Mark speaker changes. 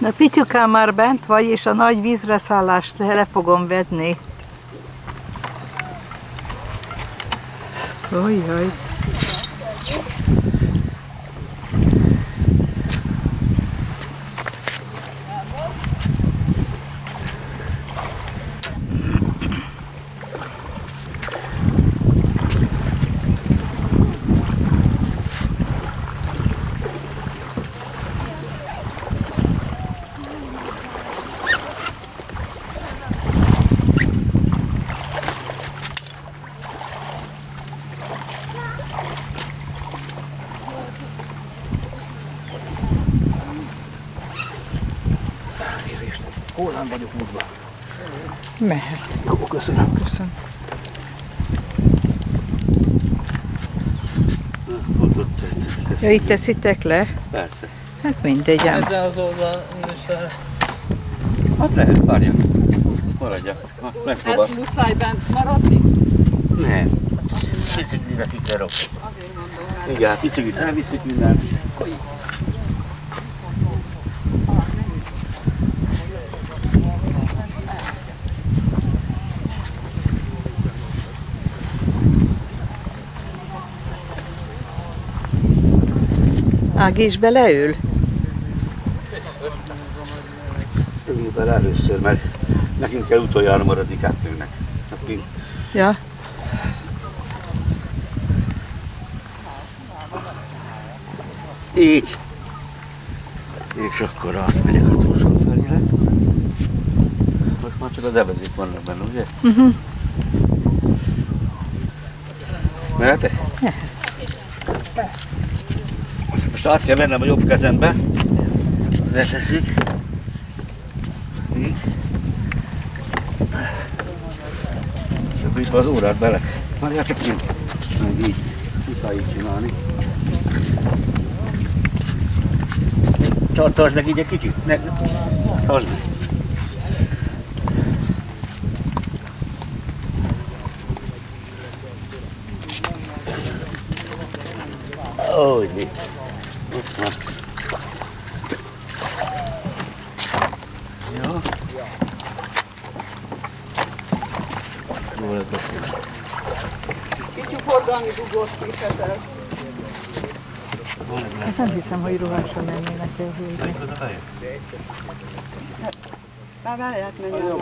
Speaker 1: Na Pityukám, már bent vagy, és a nagy vízreszállást le fogom vedni. Ojjaj.
Speaker 2: Hol vagyok múlva?
Speaker 1: Mehet.
Speaker 2: Jó, köszönöm.
Speaker 1: Köszönöm. Ja, itt teszitek le?
Speaker 2: Persze.
Speaker 1: Hát mindegy. Ám.
Speaker 3: Ezen az oldalon is lehet.
Speaker 2: Hát lehet, várjak. Maradjak. Megpróbál.
Speaker 3: Ez muszáj bent maradni?
Speaker 2: Nem. Biciklire ki kell rakni. Igen, hát biciklit elviszik mindent.
Speaker 1: Ági is beleül?
Speaker 2: Ülj bele először, mert nekünk kell utoljára maradni kettőnek.
Speaker 1: Ja.
Speaker 2: Így. És akkor átmegyek a túlsó felére. Most már csak az evezék vannak benne, ugye? Mehetek? Most át kell vennem a jobb kezembe. Leteszik. Így. És akkor itt az órát bele. Várjál csak így. Meg így. Muszáj így csinálni. Tartsd meg így egy kicsit. Tartsd meg. Úgy mi. Ott van. Jó. Jól lesz.
Speaker 3: Kicsi forgalmi dugós képet.
Speaker 1: Hát nem hiszem, hogy ruhásra mennének el hívni.
Speaker 3: Már várját menjen.